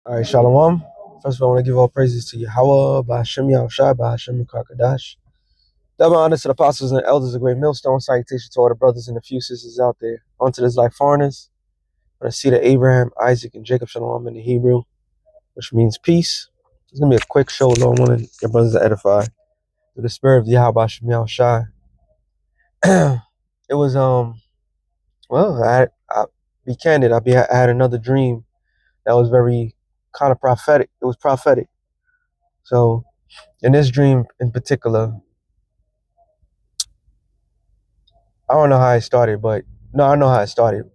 All right, Shalom. First of all, I want to give all praises to Yahweh, Ba'ashem Yahushai, Ba'ashem Kakadash. Double honor to the apostles and elders of Great Millstone. Salutation to all the brothers and the few sisters out there. Onto this life foreigners. I want to see the Abraham, Isaac, and Jacob Shalom in the Hebrew, which means peace. It's going to be a quick show, Lord willing, your brothers to edify. Through the spirit of Yahweh, Ba'ashem Yahushai. It was, well, I be candid. I had another dream that was very kind of prophetic. It was prophetic. So, in this dream in particular, I don't know how it started, but no, I know how it started.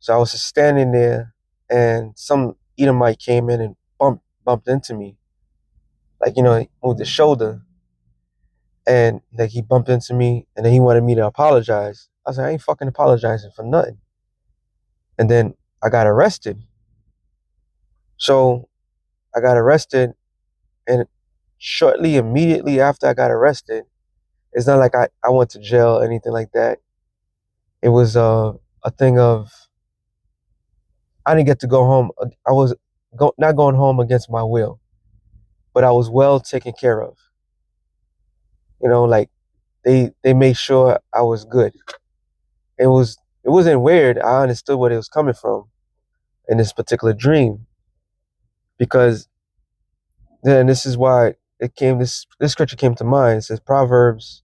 So I was just standing there, and some Edomite came in and bumped into me, like he moved his shoulder, and like he bumped into me, and then he wanted me to apologize. I was like, I ain't fucking apologizing for nothing. And then I got arrested. So I got arrested, and immediately after I got arrested, it's not like I went to jail or anything like that. It was a thing of I didn't get to go home. I was not going home against my will, but I was well taken care of. Like they made sure I was good. It wasn't weird. I understood where it was coming from in this particular dream, because then this is why this scripture came to mind. It says Proverbs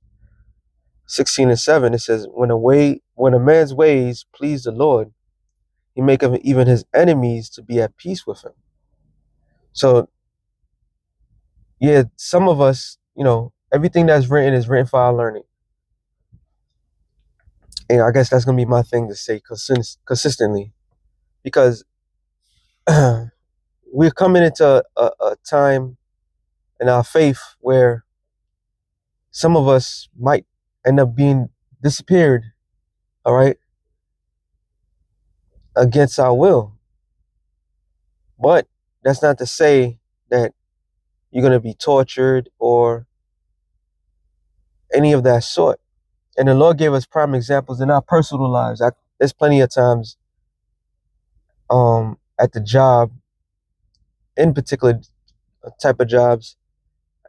16:7. It says, when a man's ways please the Lord, he maketh even his enemies to be at peace with him. So yeah, some of us, everything that's written is written for our learning. And I guess that's gonna be my thing to say consistently, because we're coming into a time in our faith where some of us might end up being disappeared, all right, against our will. But that's not to say that you're gonna be tortured or any of that sort. And the Lord gave us prime examples in our personal lives. There's plenty of times at the job, in particular type of jobs,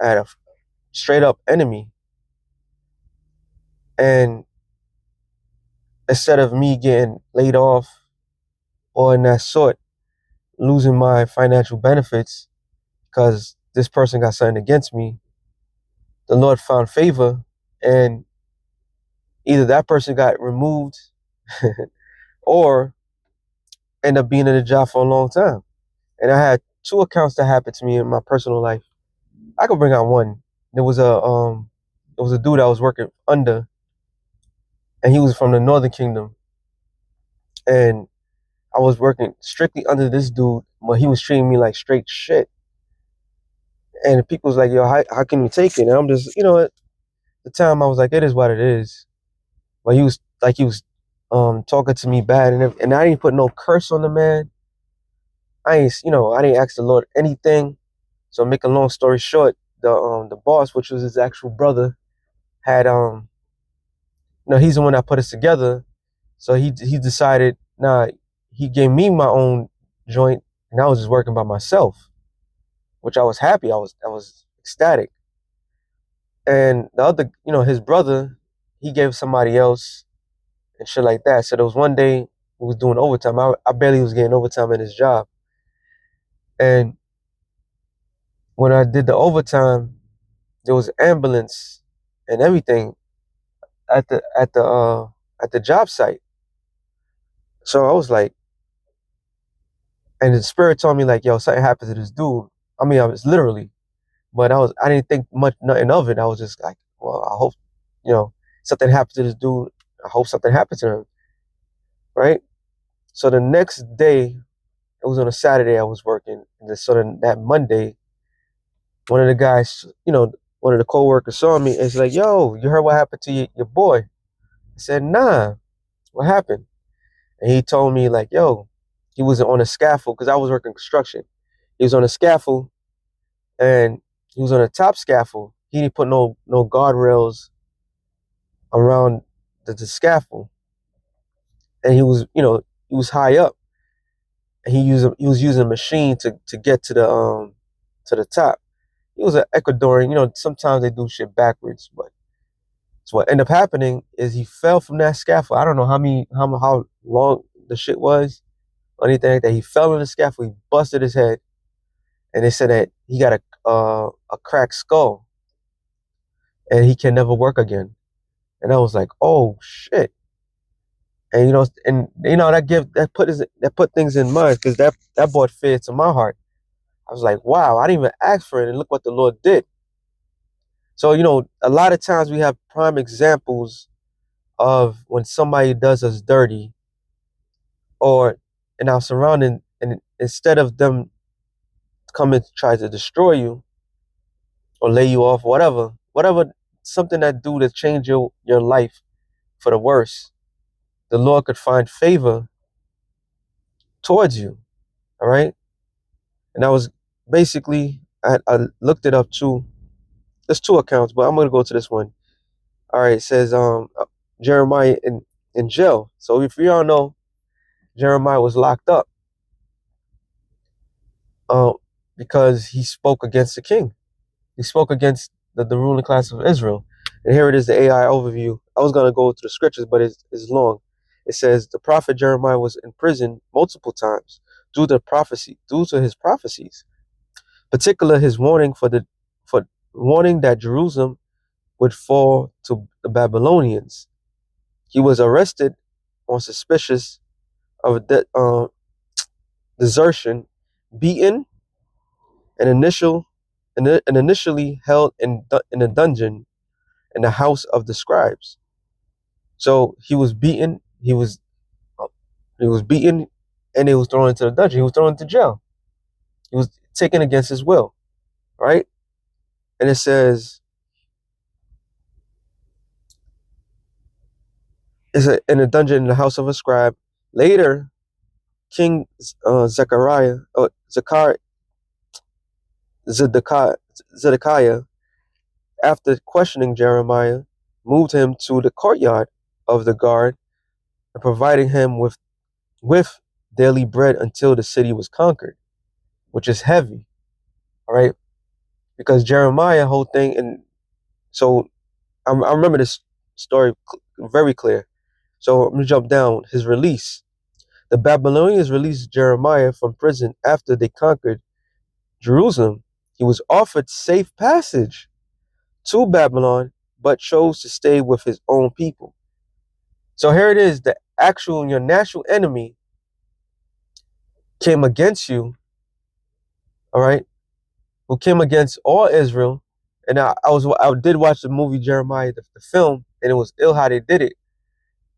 I had a straight up enemy. And instead of me getting laid off or in that sort, losing my financial benefits because this person got something against me, the Lord found favor, and either that person got removed or end up being in the job for a long time. And I had two accounts that happened to me in my personal life. I could bring out one. There was a dude I was working under, and he was from the Northern Kingdom, and I was working strictly under this dude, but he was treating me like straight shit. And people was like, yo, how can you take it? And I'm just, at the time I was like, it is what it is. But he was talking to me bad, and I didn't put no curse on the man. I didn't ask the Lord anything. So make a long story short, the boss, which was his actual brother, had he's the one that put us together. So he decided, nah, he gave me my own joint, and I was just working by myself, which I was happy. I was ecstatic. And the other, his brother, he gave somebody else and shit like that. So there was one day he was doing overtime. I barely was getting overtime in his job. And when I did the overtime, there was an ambulance and everything at the job site. So I was like, and the spirit told me like, yo, something happened to this dude. I mean, I was literally, but I didn't think nothing of it. I was just like, well, I hope, you know, something happened to this dude. I hope something happened to him, right? So the next day, it was on a Saturday I was working. And then so then that Monday, one of the guys, one of the coworkers saw me and he's like, yo, you heard what happened to your boy? I said, nah, what happened? And he told me like, yo, he was on a scaffold because I was working construction. He was on a scaffold, and he was on a top scaffold. He didn't put no guardrails around the scaffold. And he was high up. And he was using a machine to get to the top. He was an Ecuadorian. You know, sometimes they do shit backwards, but so what ended up happening is he fell from that scaffold. I don't know how long the shit was or anything like that. He fell on the scaffold. He busted his head, and they said that he got a cracked skull, and he can never work again. And I was like, oh shit. And that put things in mind because that brought fear to my heart. I was like, wow, I didn't even ask for it, and look what the Lord did. So a lot of times we have prime examples of when somebody does us dirty or in our surrounding, and instead of them coming to try to destroy you or lay you off, whatever, something that do to change your life for the worse, the Lord could find favor towards you. All right. And I was basically, I looked it up too. There's two accounts, but I'm gonna go to this one. All right, it says Jeremiah in jail. So if you all know, Jeremiah was locked up uh, because he spoke against the king. He spoke against the ruling class of Israel. And here it is, the AI overview. I was gonna go to the scriptures, but it's long. It says the prophet Jeremiah was in prison multiple times due to his prophecies, particular his warning for warning that Jerusalem would fall to the Babylonians. He was arrested on suspicious of desertion, beaten, and initially held in a dungeon in the house of the scribes. So he was beaten. Uh, he was beaten, and he was thrown into the dungeon. He was thrown into jail. He was taken against his will, right? And it says in a dungeon in the house of a scribe. Later, King Zedekiah, after questioning Jeremiah, moved him to the courtyard of the guard and providing him with daily bread until the city was conquered, which is heavy, all right? Because Jeremiah whole thing, and so I remember this story very clear. So I'm gonna jump down. His release. The Babylonians released Jeremiah from prison after they conquered Jerusalem. He was offered safe passage to Babylon, but chose to stay with his own people. So here it is, your natural enemy came against you, all right, who came against all Israel. And I did watch the movie Jeremiah, the film, and it was ill how they did it.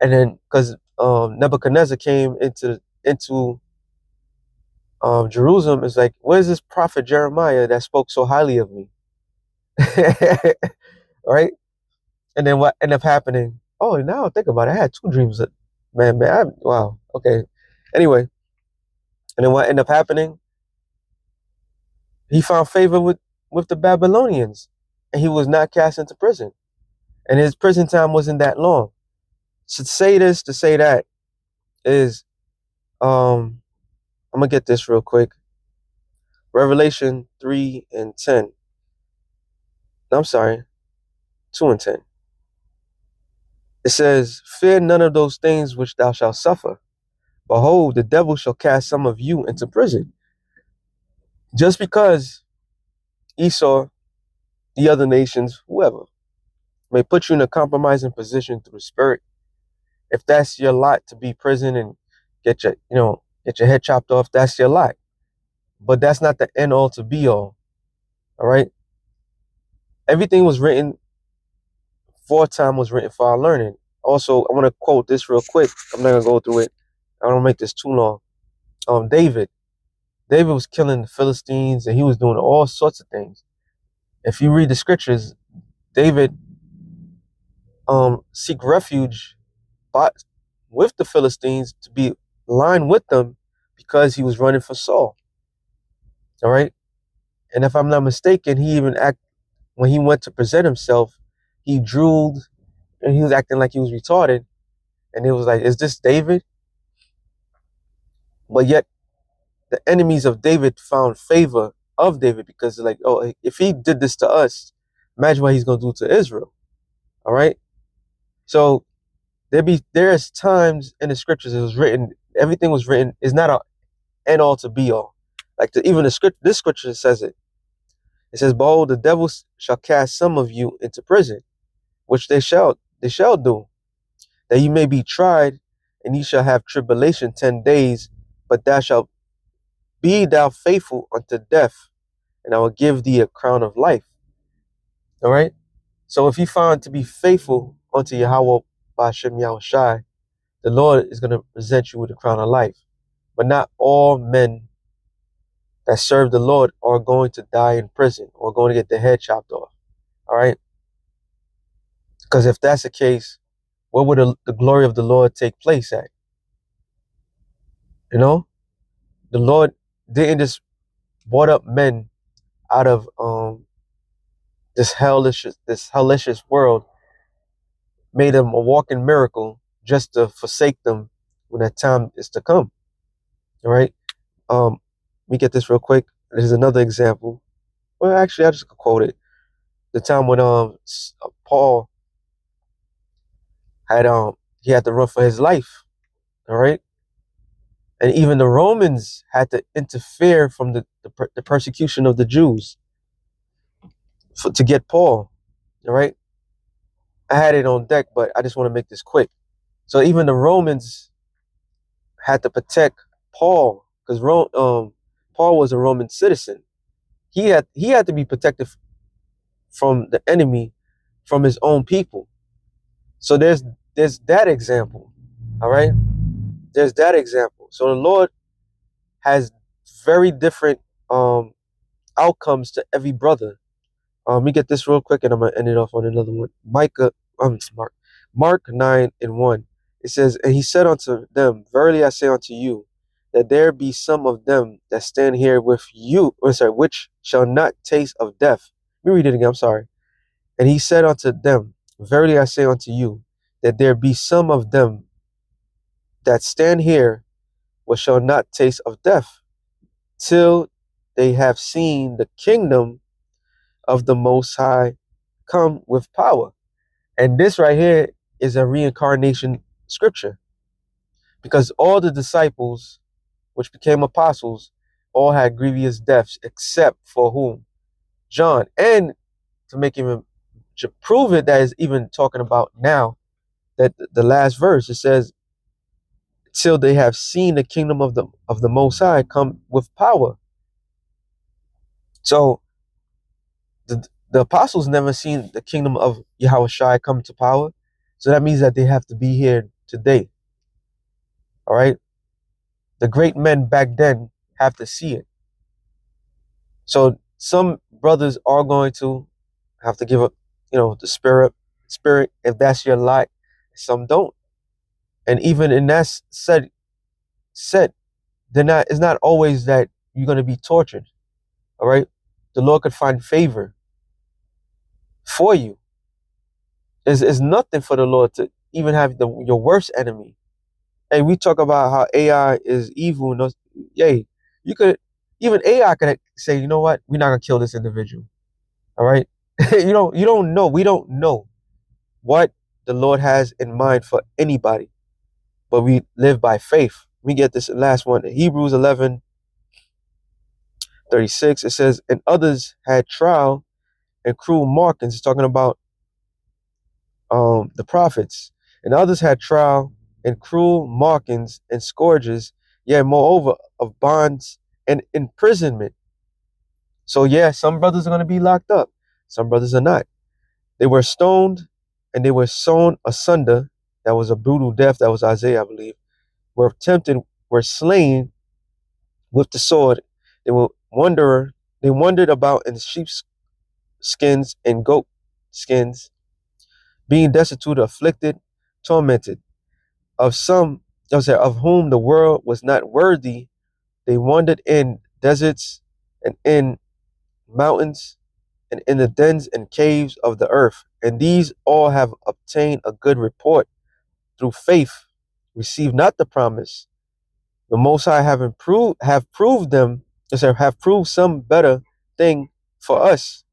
And then because Nebuchadnezzar came into Jerusalem, it's like, where's this prophet Jeremiah that spoke so highly of me? Right? And then what ended up happening? Oh, now I think about it, I had two dreams. Wow. Okay. Anyway, and then what ended up happening? He found favor with the Babylonians, and he was not cast into prison. And his prison time wasn't that long. To say this, to say that is, I'm gonna get this real quick. Revelation 3:10. No, I'm sorry, 2:10. It says, "Fear none of those things which thou shalt suffer. Behold, the devil shall cast some of you into prison." Just because Esau, the other nations, whoever, may put you in a compromising position through the spirit, if that's your lot to be prison and get your head chopped off, that's your lot. But that's not the end all to be all. All right. Everything was written, foretime was written for our learning. Also, I want to quote this real quick. I'm not gonna go through it. I don't make this too long. David. David was killing the Philistines and he was doing all sorts of things. If you read the scriptures, David seek refuge but with the Philistines to be aligned with them because he was running for Saul. All right. And if I'm not mistaken, when he went to present himself, he drooled and he was acting like he was retarded. And it was like, is this David? But yet the enemies of David found favor of David, because they're like, oh, if he did this to us, imagine what he's going to do to Israel. All right. So there's times in the scriptures it was written, everything was written is not a end all to be all. Like even this scripture says it. It says, behold, the devil shall cast some of you into prison, which they shall do, that you may be tried, and ye shall have tribulation 10 days, but thou shalt be thou faithful unto death, and I will give thee a crown of life. All right. So if you find to be faithful unto Yahweh Ba'ashem Yahushai, the Lord is going to present you with a crown of life. But not all men that serve the Lord are going to die in prison or going to get their head chopped off. All right. Because if that's the case, where would the glory of the Lord take place at? You know, the Lord didn't just brought up men out of this hellish world, made them a walking miracle just to forsake them when that time is to come. All right. Let me get this real quick. This is another example. Well, actually, I just quote it. The time when Paul had he had to run for his life. All right. And even the Romans had to interfere from the persecution of the Jews to get Paul. All right. I had it on deck, but I just want to make this quick. So even the Romans had to protect Paul, because Paul was a Roman citizen. He had to be protected from the enemy, from his own people. So there's that example. All right. There's that example. So the Lord has very different outcomes to every brother. Let me get this real quick, and I'm gonna end it off on another one. Mark 9:1. It says, and he said unto them, verily I say unto you, that there be some of them that stand here with you, which shall not taste of death. Let me read it again. I'm sorry. And he said unto them, verily I say unto you, that there be some of them that stand here which shall not taste of death, till they have seen the kingdom of the Most High come with power. And this right here is a reincarnation scripture, because all the disciples which became apostles all had grievous deaths, except for whom? John. And to make even to prove it, that is even talking about now, that the last verse, it says, till they have seen the kingdom of the Most High come with power. So the apostles never seen the kingdom of Yahushua come to power. So that means that they have to be here today. All right. The great men back then have to see it. So some brothers are going to have to give up, the spirit, if that's your lot. Some don't. And even in that set, it's not always that you're going to be tortured. All right. The Lord could find favor for you. It's nothing for the Lord to even have your worst enemy. Hey, we talk about how AI is evil. And yay, even AI could say, you know what, we're not gonna kill this individual. All right, you don't know. We don't know what the Lord has in mind for anybody, but we live by faith. We get this last one, Hebrews 11:36. It says, and others had trial and cruel markings. It's talking about the prophets, and others had trial and cruel markings and scourges, yea, moreover, of bonds and imprisonment. So yeah, some brothers are going to be locked up, some brothers are not. They were stoned and they were sawn asunder. That was a brutal death. That was Isaiah, I believe. Were tempted, were slain with the sword. They were they wandered about in sheep's skins and goat skins, being destitute, afflicted, tormented. Of whom the world was not worthy, they wandered in deserts and in mountains and in the dens and caves of the earth. And these all have obtained a good report through faith, receive not the promise, The Most High have proved them, have proved some better thing for us,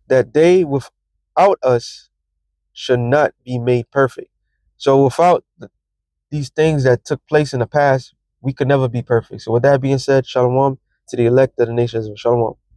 that they without us should not be made perfect. So without these things that took place in the past, we could never be perfect. So with that being said, shalom to the elect of the nations of shalom.